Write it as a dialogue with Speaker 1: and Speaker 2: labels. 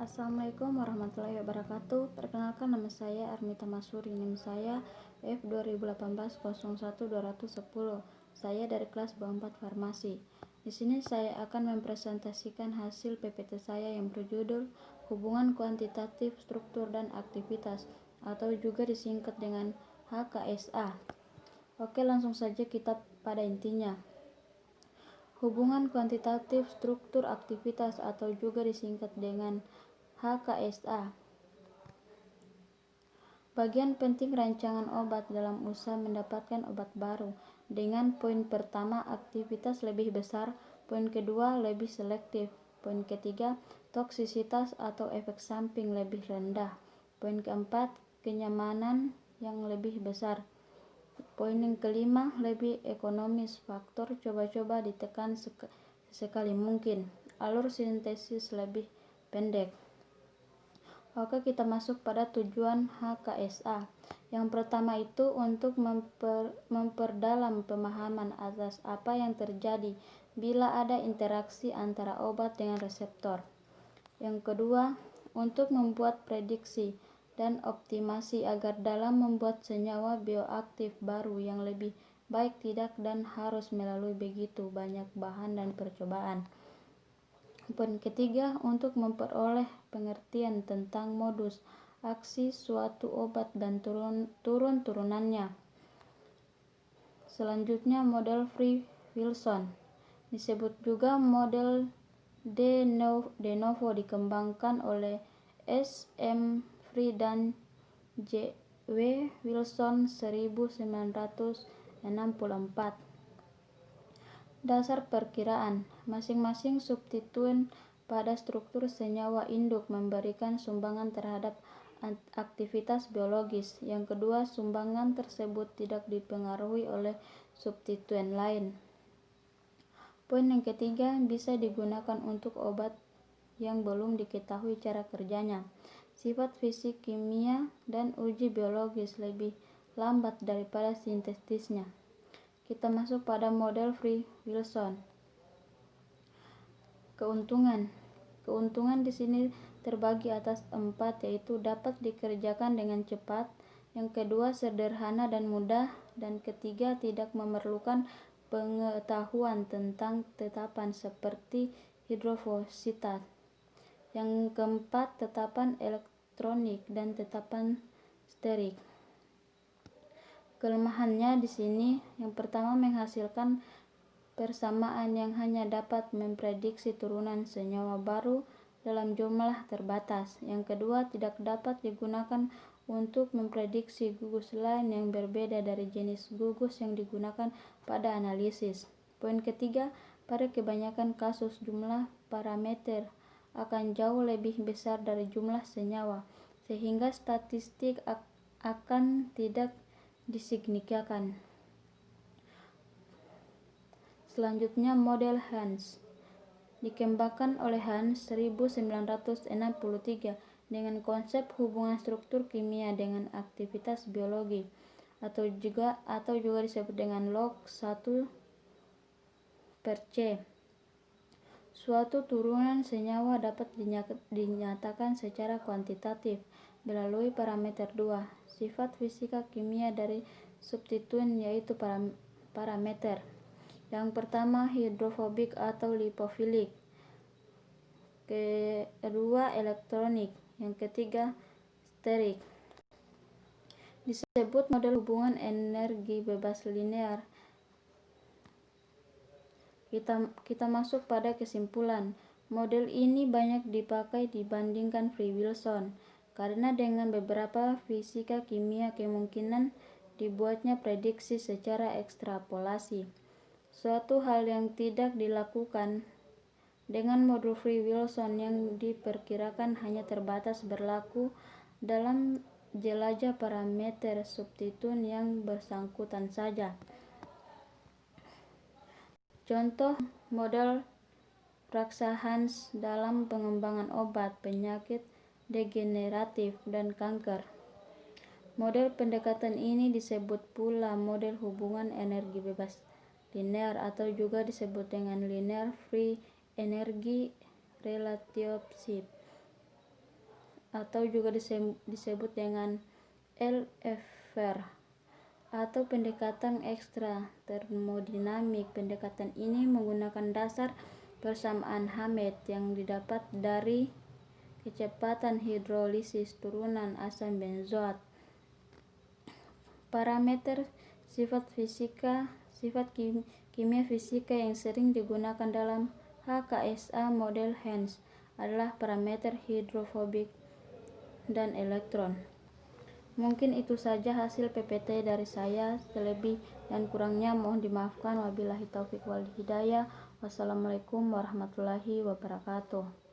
Speaker 1: Assalamualaikum warahmatullahi wabarakatuh. Perkenalkan, nama saya Armita Masuri. NIM saya F2018-01-210. Saya dari kelas B4 Farmasi. Di sini saya akan mempresentasikan hasil PPT saya yang berjudul Hubungan Kuantitatif Struktur dan Aktivitas, atau juga disingkat dengan HKSA. Oke, langsung saja kita pada intinya. Hubungan kuantitatif struktur aktivitas atau juga disingkat dengan HKSA. Bagian penting rancangan obat dalam usaha mendapatkan obat baru. Dengan poin pertama, aktivitas lebih besar. Poin kedua, lebih selektif. Poin ketiga, toksisitas atau efek samping lebih rendah. Poin keempat, kenyamanan yang lebih besar. Poin yang kelima, lebih ekonomis. Faktor coba-coba ditekan sekali mungkin. Alur sintesis lebih pendek. Oke, kita masuk pada tujuan HKSA. Yang pertama itu untuk memperdalam pemahaman atas apa yang terjadi bila ada interaksi antara obat dengan reseptor. Yang kedua, untuk membuat prediksi dan optimasi agar dalam membuat senyawa bioaktif baru yang lebih baik tidak dan harus melalui begitu banyak bahan dan percobaan. Poin ketiga, untuk memperoleh pengertian tentang modus aksi suatu obat dan turun-turunannya. Selanjutnya, model Free-Wilson. Disebut juga model de novo dikembangkan oleh S.M. Free dan J.W. Wilson 1964. Dasar perkiraan. Masing-masing substituen pada struktur senyawa induk memberikan sumbangan terhadap aktivitas biologis. Yang kedua, sumbangan tersebut tidak dipengaruhi oleh substituen lain. Poin yang ketiga, bisa digunakan untuk obat yang belum diketahui cara kerjanya. Sifat fisik, kimia, dan uji biologis lebih lambat daripada sintesisnya. Kita masuk pada model Free-Wilson. Keuntungan di sini terbagi atas 4, yaitu dapat dikerjakan dengan cepat. Yang kedua, sederhana dan mudah. Dan ketiga, tidak memerlukan pengetahuan tentang tetapan seperti hidrofositat. Yang keempat, tetapan elektronik dan tetapan sterik. Kelemahannya di sini, yang pertama, menghasilkan persamaan yang hanya dapat memprediksi turunan senyawa baru dalam jumlah terbatas. Yang kedua, tidak dapat digunakan untuk memprediksi gugus lain yang berbeda dari jenis gugus yang digunakan pada analisis. Poin ketiga, pada kebanyakan kasus jumlah parameter akan jauh lebih besar dari jumlah senyawa, sehingga statistik akan tidak disignifikan. Selanjutnya, model Hans. Dikembangkan oleh Hans 1963 dengan konsep hubungan struktur kimia dengan aktivitas biologi, atau juga disebut dengan log 1/C. Suatu turunan senyawa dapat dinyatakan secara kuantitatif melalui parameter 2, sifat fisika kimia dari substituen, yaitu parameter. Yang pertama, hidrofobik atau lipofilik. Kedua, elektronik. Yang ketiga, sterik. Disebut model hubungan energi bebas linear. Kita masuk pada kesimpulan. Model ini banyak dipakai dibandingkan Free-Wilson karena dengan beberapa fisika kimia kemungkinan dibuatnya prediksi secara ekstrapolasi. Suatu hal yang tidak dilakukan dengan modul Free-Wilson yang diperkirakan hanya terbatas berlaku dalam jelajah parameter substituen yang bersangkutan saja. Contoh model praksa Hans dalam pengembangan obat penyakit degeneratif dan kanker. Model pendekatan ini disebut pula model hubungan energi bebas linear atau juga disebut dengan linear free energy relationship. atau juga disebut dengan LFR atau pendekatan ekstra termodinamik. Pendekatan ini menggunakan dasar persamaan Hammett yang didapat dari kecepatan hidrolisis turunan asam benzoat. Parameter sifat kimia fisika yang sering digunakan dalam HKSA model Hans adalah parameter hidrofobik dan elektron. Mungkin itu saja hasil PPT dari saya. Selebih dan kurangnya mohon dimaafkan. Wabillahi taufiq wal hidayah. Wassalamualaikum warahmatullahi wabarakatuh.